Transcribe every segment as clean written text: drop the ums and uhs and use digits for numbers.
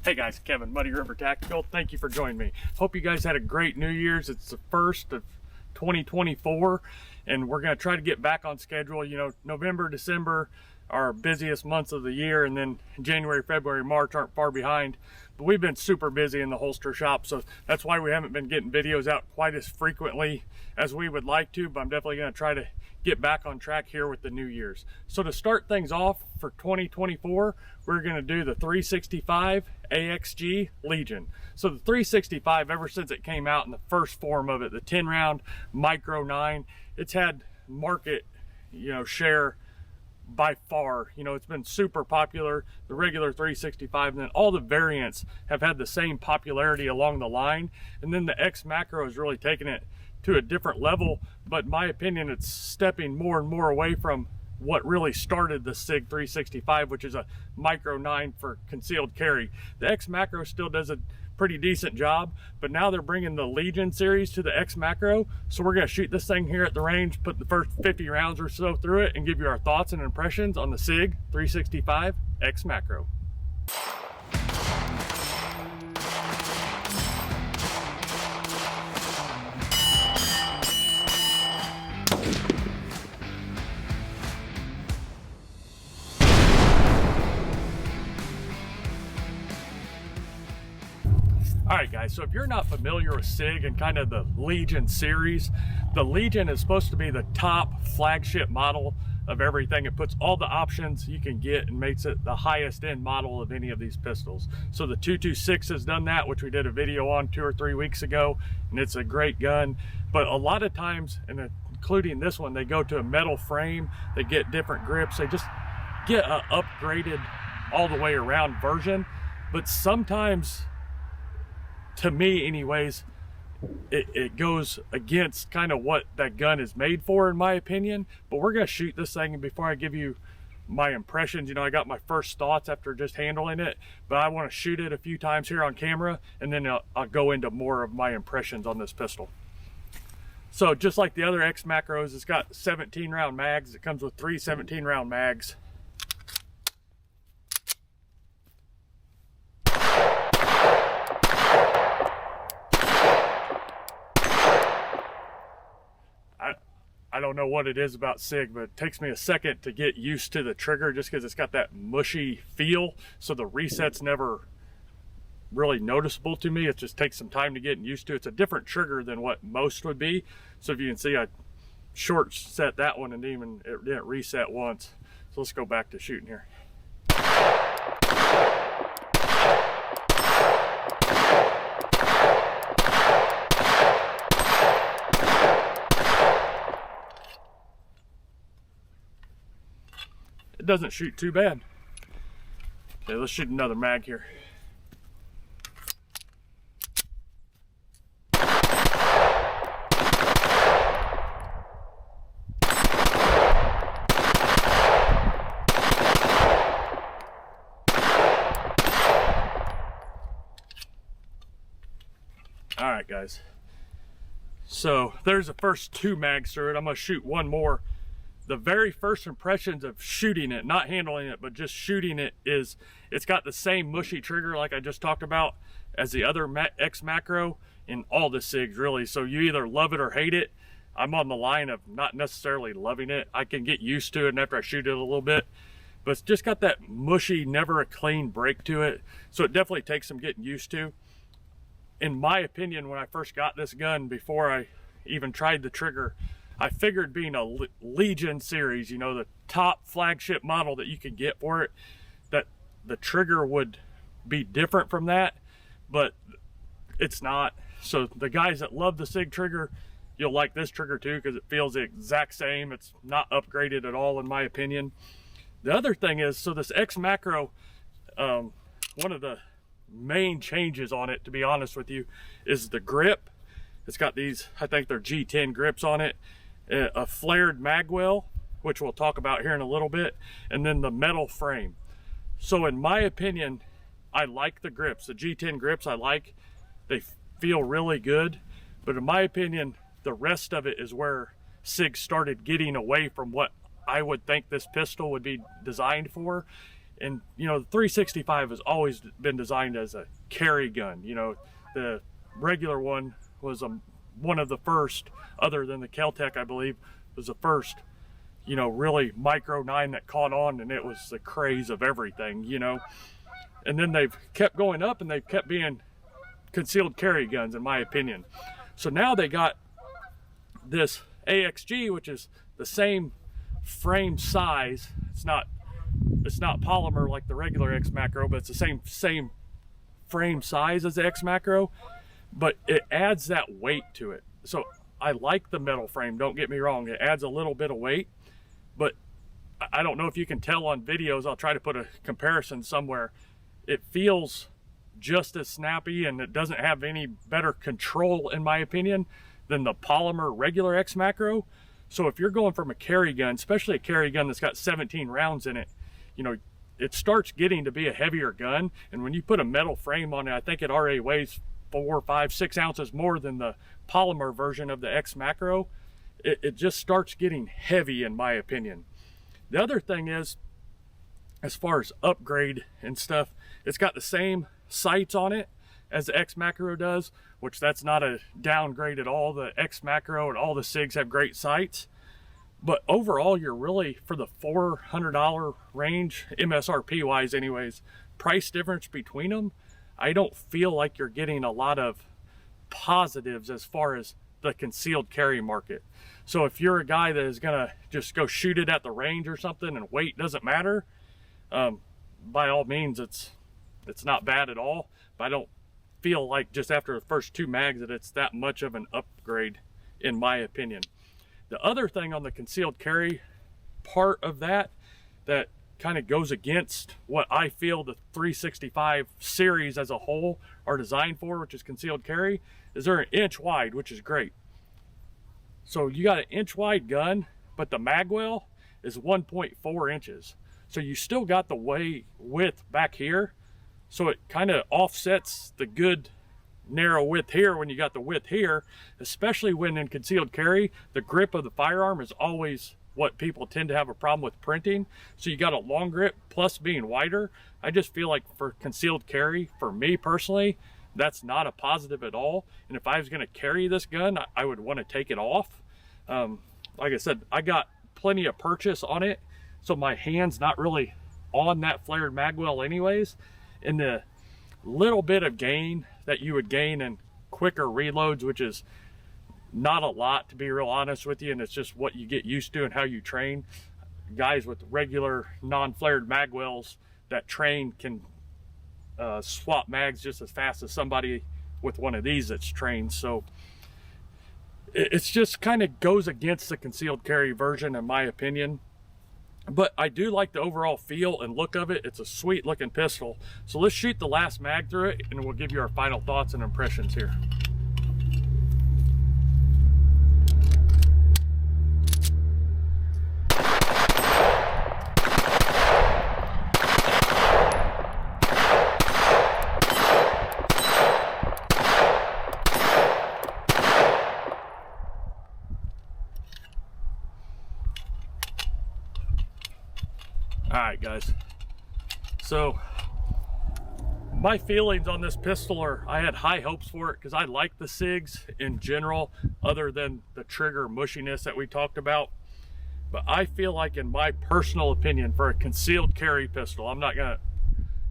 Hey guys, Kevin, Muddy River Tactical. Thank you for joining me. Hope you guys had a great New Year's. It's the first of 2024, and we're going to try to get back on schedule. You know, November, December are our busiest months of the year, and then January, February, March aren't far behind. But we've been super busy in the holster shop, so that's why we haven't been getting videos out quite as frequently as we would like to, but I'm definitely going to try to get back on track here with the New Year's. So to start things off for 2024, we're going to do the 365 AXG Legion. So the 365, ever since it came out in the first form of it, the 10 round micro 9, it's had market, share by far. It's been super popular. The regular 365 and then all the variants have had the same popularity along the line, and then the X Macro has really taken it to a different level. But in my opinion, it's stepping more and more away from what really started the Sig 365, which is a micro 9 for concealed carry. The X Macro still does a pretty decent job, but now they're bringing the Legion series to the X Macro. So we're going to shoot this thing here at the range, put the first 50 rounds or so through it, and give you our thoughts and impressions on the Sig 365 X Macro. Alright guys, so if you're not familiar with Sig and kind of the Legion series, the Legion is supposed to be the top flagship model of everything. It puts all the options you can get and makes it the highest end model of any of these pistols. So the 226 has done that, which we did a video on 2 or 3 weeks ago, and it's a great gun. But a lot of times, and including this one, they go to a metal frame, they get different grips, they just get an upgraded all the way around version. But sometimes, to me anyways, it goes against kind of what that gun is made for, in my opinion. But we're going to shoot this thing, and before I give you my impressions, I got my first thoughts after just handling it, but I want to shoot it a few times here on camera, and then I'll go into more of my impressions on this pistol. So just like the other X Macros, it's got 17 round mags. It comes with 3 17 round mags. I don't know what it is about Sig, but it takes me a second to get used to the trigger just because it's got that mushy feel. So the reset's never really noticeable to me. It just takes some time to get used to. It's a different trigger than what most would be. So if you can see, I short set that one and it didn't reset once. So let's go back to shooting here. It doesn't shoot too bad. Okay, let's shoot another mag here. All right, guys. So there's the first 2 mags through it. I'm gonna shoot one more. The very first impressions of shooting it, not handling it, but just shooting it, is it's got the same mushy trigger like I just talked about as the other X Macro in all the Sigs, really. So you either love it or hate it. I'm on the line of not necessarily loving it. I can get used to it, and after I shoot it a little bit, but it's just got that mushy, never a clean break to it. So it definitely takes some getting used to. In my opinion, when I first got this gun, before I even tried the trigger, I figured being a Legion series, the top flagship model that you can get for it, that the trigger would be different from that, but it's not. So the guys that love the Sig trigger, you'll like this trigger too, because it feels the exact same. It's not upgraded at all, in my opinion. The other thing is, so this X Macro, one of the main changes on it, to be honest with you, is the grip. It's got these, I think they're G10 grips on it, a flared magwell, which we'll talk about here in a little bit, and then the metal frame. So in my opinion, I like the grips. The G10 grips I like. They feel really good, but in my opinion, the rest of it is where Sig started getting away from what I would think this pistol would be designed for. And you know, the 365 has always been designed as a carry gun. You know, the regular one was one of the first, other than the Kel-Tec, I believe, was the first, you know, really micro 9 that caught on, and it was the craze of everything, you know. And then they've kept going up, and they've kept being concealed carry guns, in my opinion. So now they got this AXG, which is the same frame size. It's not polymer like the regular X Macro, but it's the same frame size as the X Macro, but it adds that weight to it. So I like the metal frame, don't get me wrong, it adds a little bit of weight, but I don't know if you can tell on videos. I'll try to put a comparison somewhere. It feels just as snappy, and it doesn't have any better control, in my opinion, than the polymer regular X Macro. So if you're going from a carry gun, especially a carry gun that's got 17 rounds in it, you know, it starts getting to be a heavier gun. And when you put a metal frame on it, I think it already weighs 4, 5, 6 ounces more than the polymer version of the X Macro. It just starts getting heavy, in my opinion. The other thing is, as far as upgrade and stuff, it's got the same sights on it as the X Macro does, which that's not a downgrade at all. The X Macro and all the SIGs have great sights, but overall, you're really, for the $400 range, MSRP wise anyways, price difference between them, I don't feel like you're getting a lot of positives as far as the concealed carry market. So if you're a guy that is gonna just go shoot it at the range or something and weight doesn't matter, by all means, it's not bad at all, but I don't feel like just after the first 2 mags that it's that much of an upgrade, in my opinion. The other thing on the concealed carry part of that kind of goes against what I feel the 365 series as a whole are designed for, which is concealed carry, is they're 1 inch wide, which is great. So you got an 1 inch wide gun, but the magwell is 1.4 inches. So you still got the width back here. So it kind of offsets the good narrow width here when you got the width here, especially when in concealed carry, the grip of the firearm is always what people tend to have a problem with printing. So you got a long grip plus being wider. I just feel like for concealed carry, for me personally, that's not a positive at all. And if I was going to carry this gun, I would want to take it off. Like I said, I got plenty of purchase on it, so my hand's not really on that flared magwell anyways. And the little bit of gain that you would gain in quicker reloads, which is not a lot, to be real honest with you, and it's just what you get used to and how you train. Guys with regular non-flared magwells that train can swap mags just as fast as somebody with one of these that's trained. So it's just kind of goes against the concealed carry version, in my opinion. But I do like the overall feel and look of it. It's a sweet looking pistol. So let's shoot the last mag through it, and we'll give you our final thoughts and impressions here. Alright guys, so my feelings on this pistol are, I had high hopes for it because I like the SIGs in general, other than the trigger mushiness that we talked about. But I feel like, in my personal opinion, for a concealed carry pistol, I'm not going to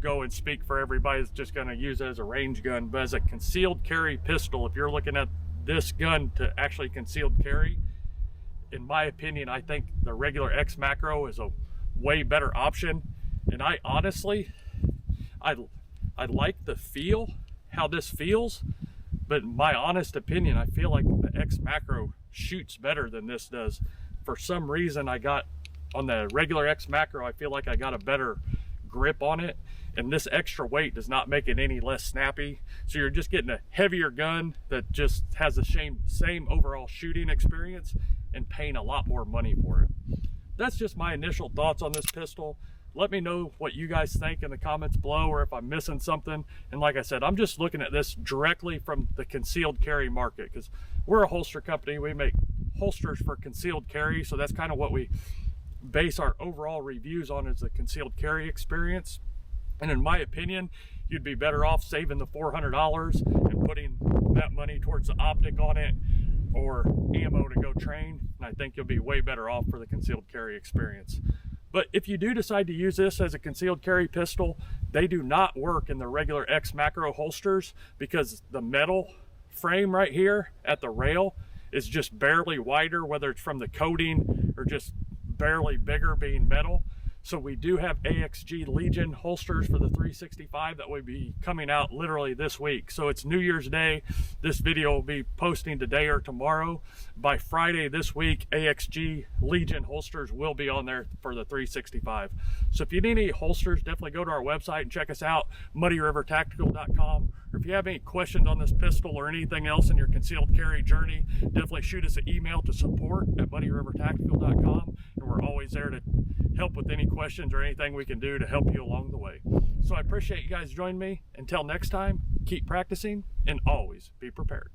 go and speak for everybody that's just going to use it as a range gun, but as a concealed carry pistol, if you're looking at this gun to actually concealed carry, in my opinion, I think the regular X Macro is a way better option. And I honestly, I like the feel, how this feels, but in my honest opinion, I feel like the X Macro shoots better than this does. For some reason, I got on the regular X Macro, I feel like I got a better grip on it, and this extra weight does not make it any less snappy. So you're just getting a heavier gun that just has the same overall shooting experience and paying a lot more money for it. That's just my initial thoughts on this pistol. Let me know what you guys think in the comments below, or if I'm missing something. And like I said, I'm just looking at this directly from the concealed carry market, because we're a holster company. We make holsters for concealed carry, so that's kind of what we base our overall reviews on is the concealed carry experience. And in my opinion, you'd be better off saving the $400 and putting that money towards the optic on it or ammo to go train. And I think you'll be way better off for the concealed carry experience. But if you do decide to use this as a concealed carry pistol, they do not work in the regular X macro holsters because the metal frame right here at the rail is just barely wider, whether it's from the coating or just barely bigger being metal. So we do have AXG Legion holsters for the 365 that will be coming out literally this week. So it's New Year's Day. This video will be posting today or tomorrow. By Friday this week, AXG Legion holsters will be on there for the 365. So if you need any holsters, definitely go to our website and check us out, muddyrivertactical.com. Or if you have any questions on this pistol or anything else in your concealed carry journey, definitely shoot us an email to support@muddyrivertactical.com, and we're always there to help with any questions or anything we can do to help you along the way. So I appreciate you guys joining me. Until next time, keep practicing and always be prepared.